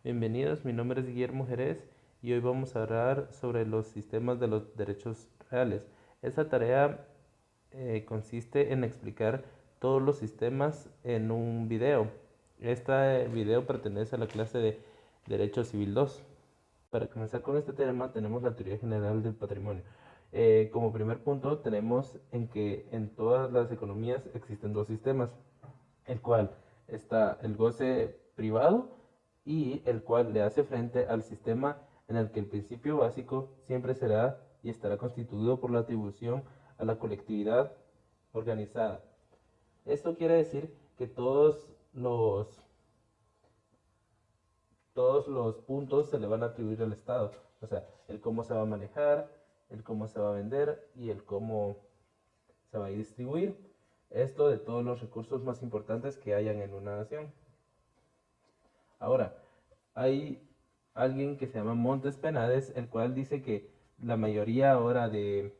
Bienvenidos, mi nombre es Guillermo Jerez y hoy vamos a hablar sobre los sistemas de los derechos reales. Esta tarea consiste en explicar todos los sistemas en un video. Este video pertenece a la clase de Derecho Civil 2. Para comenzar con este tema tenemos la teoría general del patrimonio. Como primer punto tenemos en que en todas las economías existen dos sistemas, el cual está el goce privado y el cual le hace frente al sistema en el que el principio básico siempre será y estará constituido por la atribución a la colectividad organizada. Esto quiere decir que todos los puntos se le van a atribuir al Estado, o sea, el cómo se va a manejar, el cómo se va a vender y el cómo se va a distribuir. Esto de todos los recursos más importantes que hayan en una nación. Ahora, hay alguien que se llama Montes Penades, el cual dice que la mayoría ahora de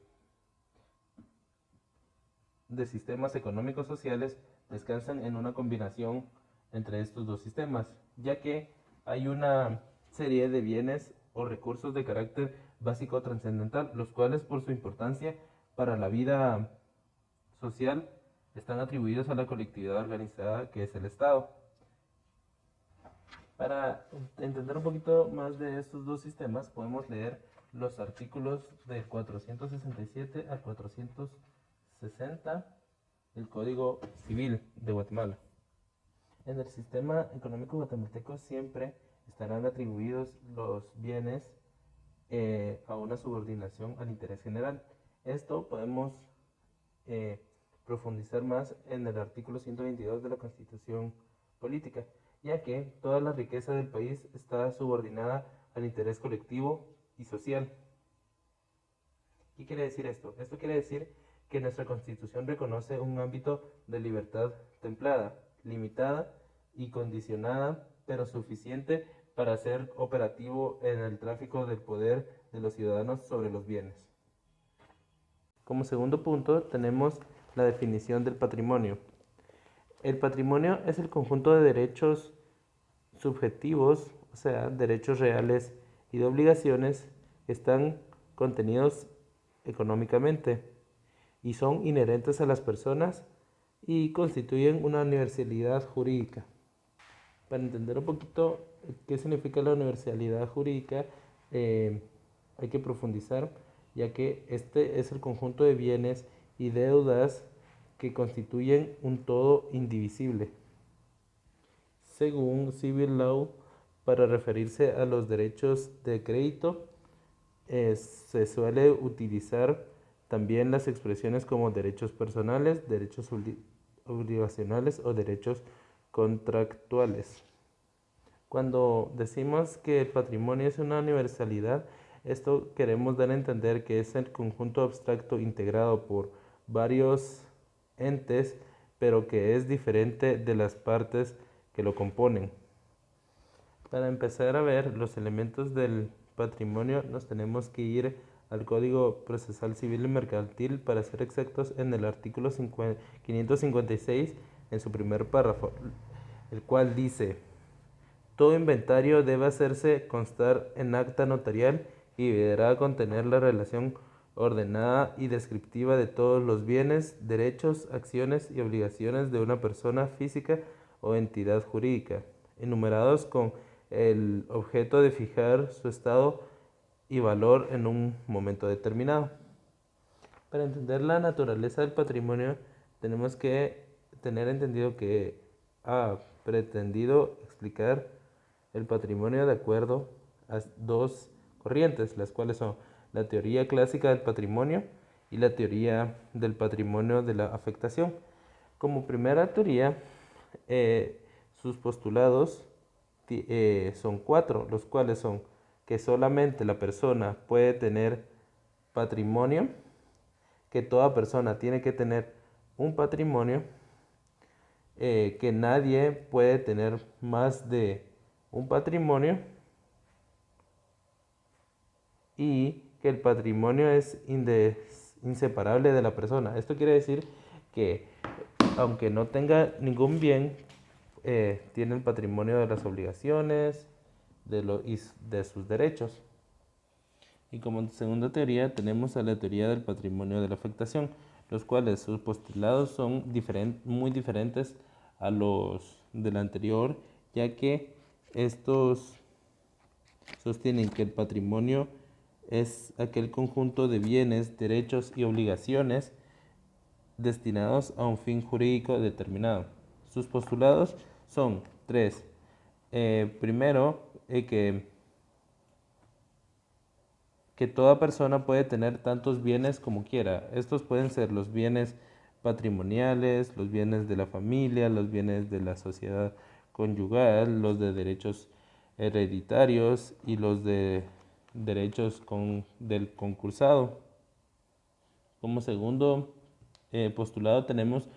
sistemas económicos sociales descansan en una combinación entre estos dos sistemas, ya que hay una serie de bienes o recursos de carácter básico trascendental, los cuales por su importancia para la vida social están atribuidos a la colectividad organizada que es el Estado. Para entender un poquito más de estos dos sistemas, podemos leer los artículos del 467 al 460 del Código Civil de Guatemala. En el sistema económico guatemalteco siempre estarán atribuidos los bienes a una subordinación al interés general. Esto podemos profundizar más en el artículo 122 de la Constitución Política, ya que toda la riqueza del país está subordinada al interés colectivo y social. ¿Qué quiere decir esto? Esto quiere decir que nuestra Constitución reconoce un ámbito de libertad templada, limitada y condicionada, pero suficiente para ser operativo en el tráfico del poder de los ciudadanos sobre los bienes. Como segundo punto tenemos la definición del patrimonio. El patrimonio es el conjunto de derechos subjetivos, o sea, derechos reales y de obligaciones que están contenidos económicamente y son inherentes a las personas y constituyen una universalidad jurídica. Para entender un poquito qué significa la universalidad jurídica, hay que profundizar, ya que este es el conjunto de bienes y deudas que constituyen un todo indivisible. Según Civil Law, para referirse a los derechos de crédito, se suele utilizar también las expresiones como derechos personales, derechos obligacionales o derechos contractuales. Cuando decimos que el patrimonio es una universalidad, esto queremos dar a entender que es el conjunto abstracto integrado por varios entes, pero que es diferente de las partes que lo componen. Para empezar a ver los elementos del patrimonio, nos tenemos que ir al Código Procesal Civil y Mercantil, para ser exactos, en el artículo 556, en su primer párrafo, el cual dice: todo inventario debe hacerse constar en acta notarial y deberá contener la relación ordenada y descriptiva de todos los bienes, derechos, acciones y obligaciones de una persona física o entidad jurídica, enumerados con el objeto de fijar su estado y valor en un momento determinado. Para entender la naturaleza del patrimonio, tenemos que tener entendido que ha pretendido explicar el patrimonio de acuerdo a dos corrientes, las cuales son la teoría clásica del patrimonio y la teoría del patrimonio de la afectación. Como primera teoría, sus postulados son cuatro, los cuales son que solamente la persona puede tener patrimonio, que toda persona tiene que tener un patrimonio, que nadie puede tener más de un patrimonio y que el patrimonio es inseparable de la persona. Esto quiere decir que aunque no tenga ningún bien, tiene el patrimonio de las obligaciones, de sus derechos. Y como segunda teoría tenemos a la teoría del patrimonio de la afectación, los cuales sus postulados son muy diferentes a los del anterior, ya que estos sostienen que el patrimonio es aquel conjunto de bienes, derechos y obligaciones destinados a un fin jurídico determinado. Sus postulados son tres. Primero, que toda persona puede tener tantos bienes como quiera. Estos pueden ser los bienes patrimoniales, los bienes de la familia, los bienes de la sociedad conyugal, los de derechos hereditarios y los de derechos del concursado. Como segundo postulado tenemos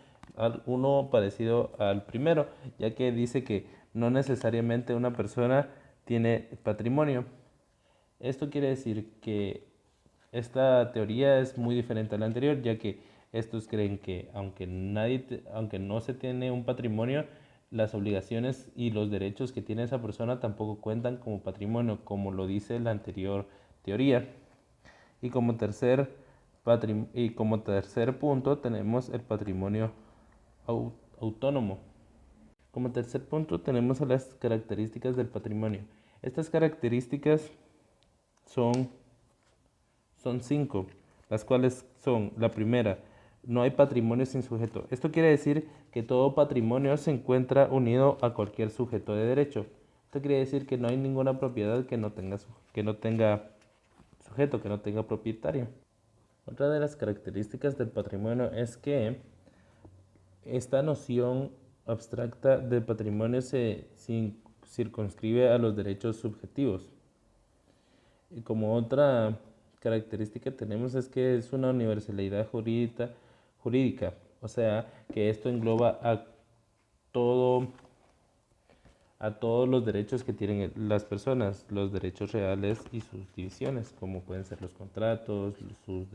uno parecido al primero, ya que dice que no necesariamente una persona tiene patrimonio. Esto quiere decir que esta teoría es muy diferente a la anterior, ya que estos creen que aunque no se tiene un patrimonio, las obligaciones y los derechos que tiene esa persona tampoco cuentan como patrimonio, como lo dice la anterior teoría. Y como tercer punto tenemos el patrimonio autónomo. Como tercer punto tenemos a las características del patrimonio. Estas características son 5, las cuales son: la primera, no hay patrimonio sin sujeto. Esto quiere decir que todo patrimonio se encuentra unido a cualquier sujeto de derecho. Esto quiere decir que no hay ninguna propiedad que no tenga sujeto, que no tenga propietario. Otra de las características del patrimonio es que esta noción abstracta del patrimonio se circunscribe a los derechos subjetivos. Y como otra característica tenemos es que es una universalidad jurídica, o sea, que esto engloba todo, a todos los derechos que tienen las personas, los derechos reales y sus divisiones, como pueden ser los contratos, sus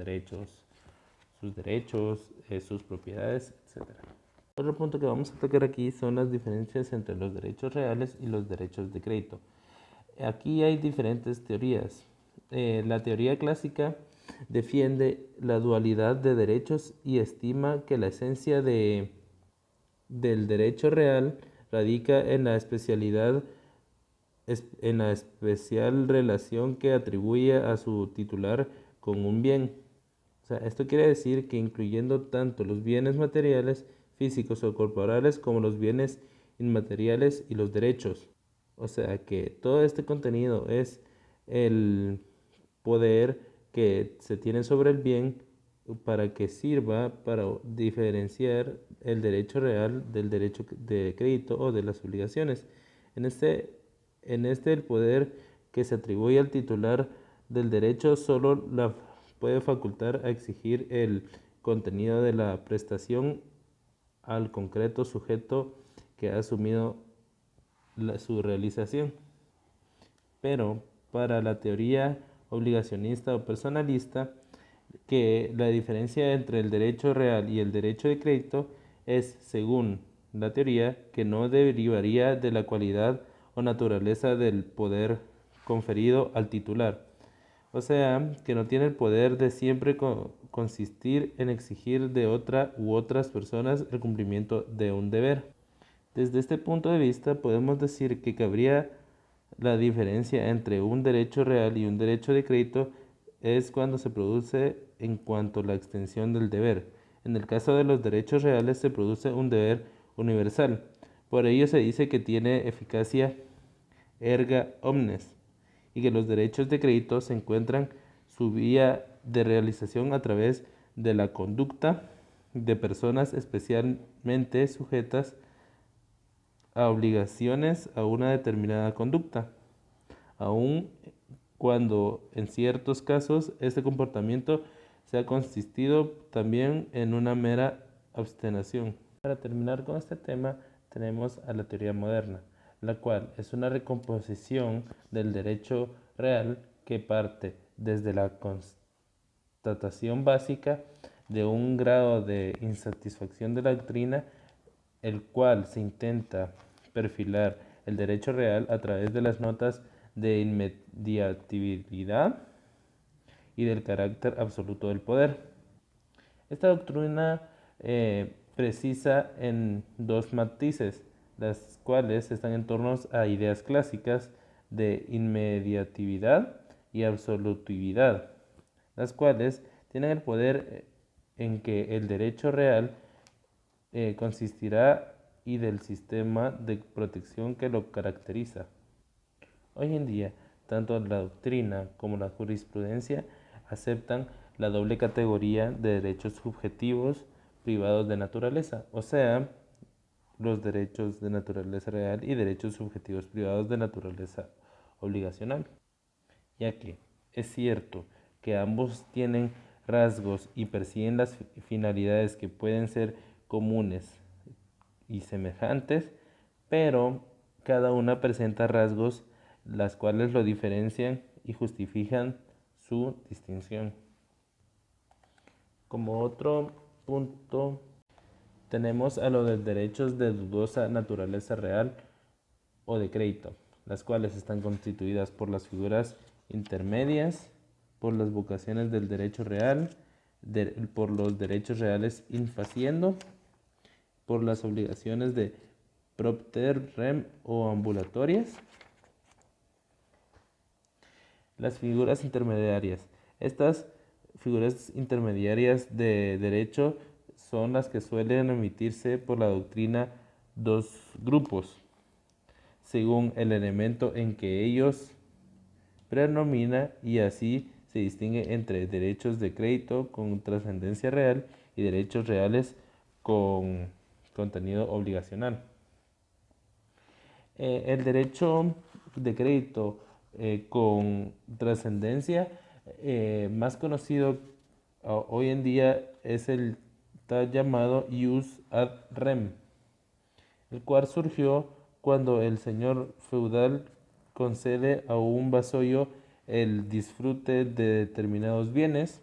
propiedades, etc. Otro punto que vamos a tocar aquí son las diferencias entre los derechos reales y los derechos de crédito. Aquí hay diferentes teorías. La teoría clásica defiende la dualidad de derechos y estima que la esencia del derecho real radica en la especial relación que atribuye a su titular con un bien. O sea, esto quiere decir que incluyendo tanto los bienes materiales, físicos o corporales, como los bienes inmateriales y los derechos. O sea que todo este contenido es el poder que se tiene sobre el bien para que sirva para diferenciar el derecho real del derecho de crédito o de las obligaciones. En este el poder que se atribuye al titular del derecho solo puede facultar a exigir el contenido de la prestación al concreto sujeto que ha asumido su realización. Pero para la teoría obligacionista o personalista, que la diferencia entre el derecho real y el derecho de crédito es, según la teoría, que no derivaría de la cualidad o naturaleza del poder conferido al titular. O sea, que no tiene el poder de siempre consistir en exigir de otra u otras personas el cumplimiento de un deber. Desde este punto de vista, podemos decir que cabría la diferencia entre un derecho real y un derecho de crédito es cuando se produce en cuanto a la extensión del deber. En el caso de los derechos reales se produce un deber universal. Por ello se dice que tiene eficacia erga omnes y que los derechos de crédito se encuentran su vía de realización a través de la conducta de personas especialmente sujetas a obligaciones a una determinada conducta, aun cuando en ciertos casos este comportamiento se ha consistido también en una mera abstención. Para terminar con este tema tenemos a la teoría moderna, la cual es una recomposición del derecho real que parte desde la constatación básica de un grado de insatisfacción de la doctrina, el cual se intenta perfilar el derecho real a través de las notas de inmediatividad y del carácter absoluto del poder. Esta doctrina precisa en dos matices, las cuales están en torno a ideas clásicas de inmediatividad y absolutividad, las cuales tienen el poder en que el derecho real consistirá y del sistema de protección que lo caracteriza. Hoy en día, tanto la doctrina como la jurisprudencia aceptan la doble categoría de derechos subjetivos privados de naturaleza, o sea, los derechos de naturaleza real y derechos subjetivos privados de naturaleza obligacional, ya que es cierto que ambos tienen rasgos y persiguen las finalidades que pueden ser comunes y semejantes, pero cada una presenta rasgos las cuales lo diferencian y justifican su distinción. Como otro punto tenemos a los de derechos de dudosa naturaleza real o de crédito, las cuales están constituidas por las figuras intermedias, por las vocaciones del derecho real, por los derechos reales in faciendo, por las obligaciones de propter rem o ambulatorias. Las figuras intermediarias. Estas figuras intermediarias de derecho son las que suelen emitirse por la doctrina dos grupos, según el elemento en que ellos predomina, y así se distingue entre derechos de crédito con trascendencia real y derechos reales con contenido obligacional. El derecho de crédito con trascendencia más conocido hoy en día es el tal llamado ius ad rem, el cual surgió cuando el señor feudal concede a un vasallo el disfrute de determinados bienes,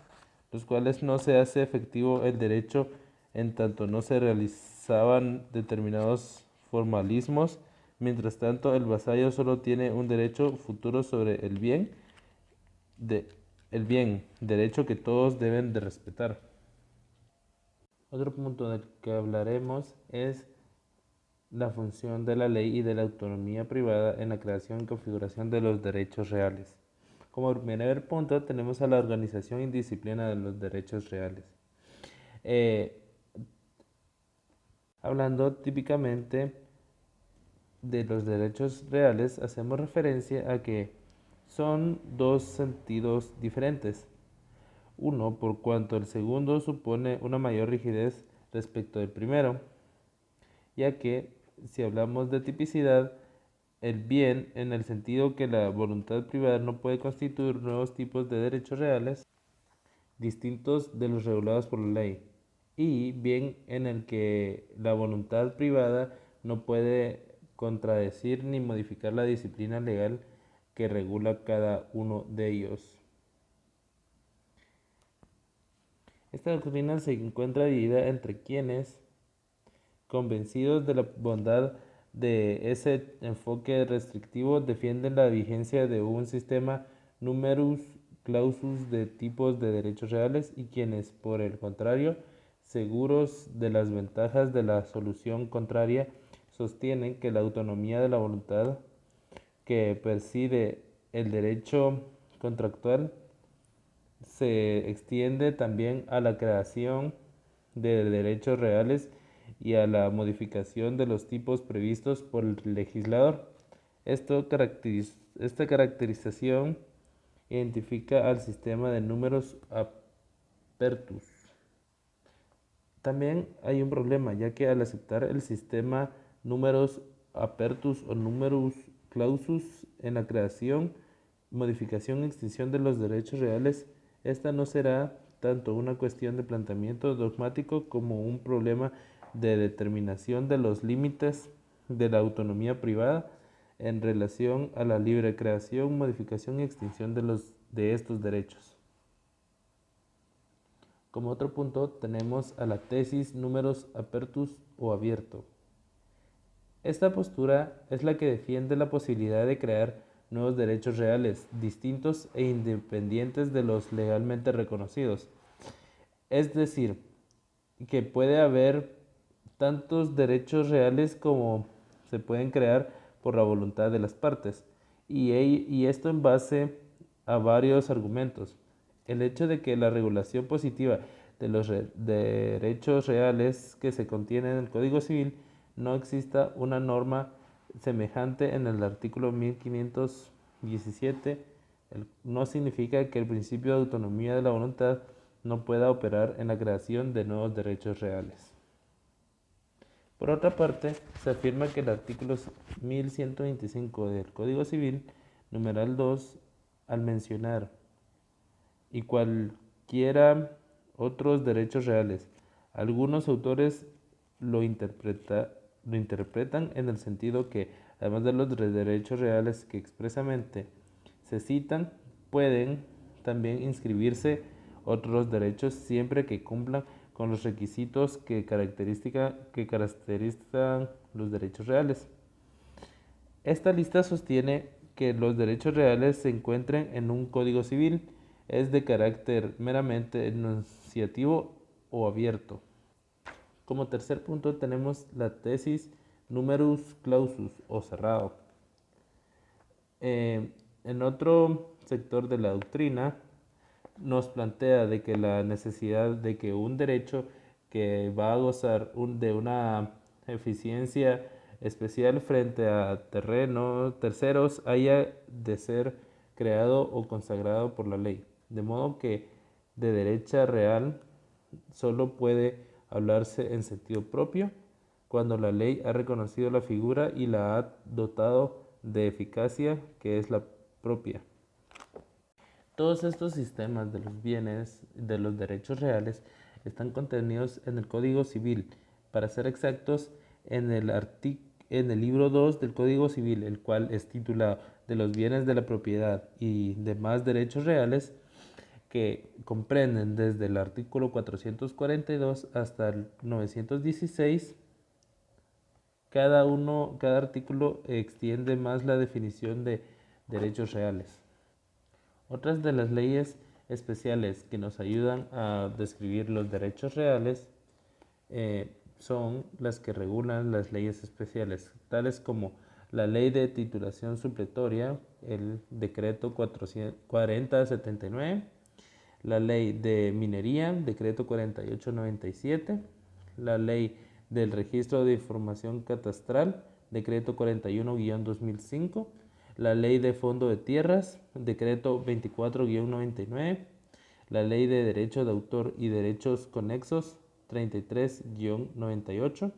los cuales no se hace efectivo el derecho en tanto no se realizaban determinados formalismos. Mientras tanto, el vasallo solo tiene un derecho futuro sobre el bien, derecho que todos deben de respetar. Otro punto del que hablaremos es la función de la ley y de la autonomía privada en la creación y configuración de los derechos reales. Como primer punto tenemos a la organización y disciplina de los derechos reales. Hablando típicamente de los derechos reales, hacemos referencia a que son dos sentidos diferentes. Uno, por cuanto el segundo supone una mayor rigidez respecto del primero, ya que si hablamos de tipicidad, el bien, en el sentido que la voluntad privada no puede constituir nuevos tipos de derechos reales distintos de los regulados por la ley, y bien en el que la voluntad privada no puede contradecir ni modificar la disciplina legal que regula cada uno de ellos. Esta doctrina se encuentra dividida entre quienes, convencidos de la bondad de ese enfoque restrictivo, defienden la vigencia de un sistema numerus clausus de tipos de derechos reales, y quienes, por el contrario, seguros de las ventajas de la solución contraria, sostienen que la autonomía de la voluntad que preside el derecho contractual se extiende también a la creación de derechos reales y a la modificación de los tipos previstos por el legislador. Esta caracterización identifica al sistema de numerus apertus. También hay un problema, ya que al aceptar el sistema numerus apertus o numerus clausus en la creación, modificación y extinción de los derechos reales, esta no será tanto una cuestión de planteamiento dogmático como un problema de determinación de los límites de la autonomía privada en relación a la libre creación, modificación y extinción de estos derechos. Como otro punto tenemos a la tesis numerus apertus o abierto. Esta postura es la que defiende la posibilidad de crear nuevos derechos reales, distintos e independientes de los legalmente reconocidos. Es decir, que puede haber tantos derechos reales como se pueden crear por la voluntad de las partes, y esto en base a varios argumentos. El hecho de que la regulación positiva de los derechos reales que se contiene en el Código Civil no exista una norma semejante en el artículo 1517 no significa que el principio de autonomía de la voluntad no pueda operar en la creación de nuevos derechos reales. Por otra parte, se afirma que el artículo 1125 del Código Civil, numeral 2, al mencionar y cualquiera otros derechos reales, algunos autores lo interpretan en el sentido que, además de los derechos reales que expresamente se citan, pueden también inscribirse otros derechos siempre que cumplan con los requisitos que caracterizan los derechos reales. Esta lista sostiene que los derechos reales se encuentren en un código civil, es de carácter meramente enunciativo o abierto. Como tercer punto tenemos la tesis numerus clausus o cerrado. En otro sector de la doctrina nos plantea de que la necesidad de que un derecho que va a gozar de una eficiencia especial frente a terceros haya de ser creado o consagrado por la ley, de modo que de derecha real solo puede hablarse en sentido propio cuando la ley ha reconocido la figura y la ha dotado de eficacia que es la propia. Todos estos sistemas de los bienes, de los derechos reales, están contenidos en el Código Civil, para ser exactos, en el libro 2 del Código Civil, el cual es titulado de los bienes de la propiedad y demás derechos reales, que comprenden desde el artículo 442 hasta el 916. Cada artículo extiende más la definición de derechos reales. Otras de las leyes especiales que nos ayudan a describir los derechos reales son las que regulan las leyes especiales, tales como la Ley de Titulación Supletoria, el Decreto 4079, la Ley de Minería, Decreto 4897, la Ley del Registro de Información Catastral, Decreto 41-2005, la Ley de Fondo de Tierras, Decreto 24-99, la Ley de Derecho de Autor y Derechos Conexos, 33-98,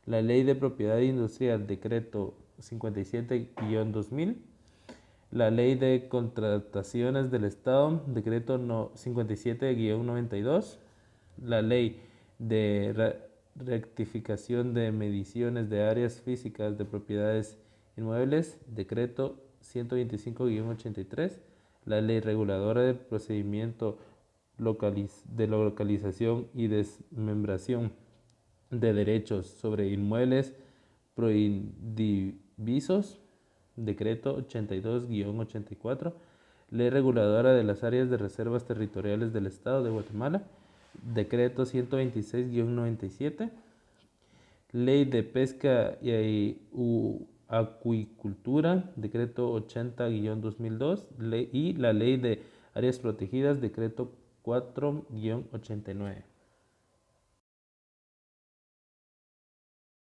la Ley de Propiedad Industrial, Decreto 57-2000, la Ley de Contrataciones del Estado, Decreto 57-92, la Ley de Rectificación de Mediciones de Áreas Físicas de Propiedades Inmuebles, Decreto 125-83, la Ley Reguladora del Procedimiento de Localización y Desmembración de Derechos sobre Inmuebles Proindivisos, Decreto 82-84, Ley Reguladora de las Áreas de Reservas Territoriales del Estado de Guatemala, Decreto 126-97, Ley de Pesca y Acuicultura, Decreto 80-2002, y la Ley de Áreas Protegidas, Decreto 4-89.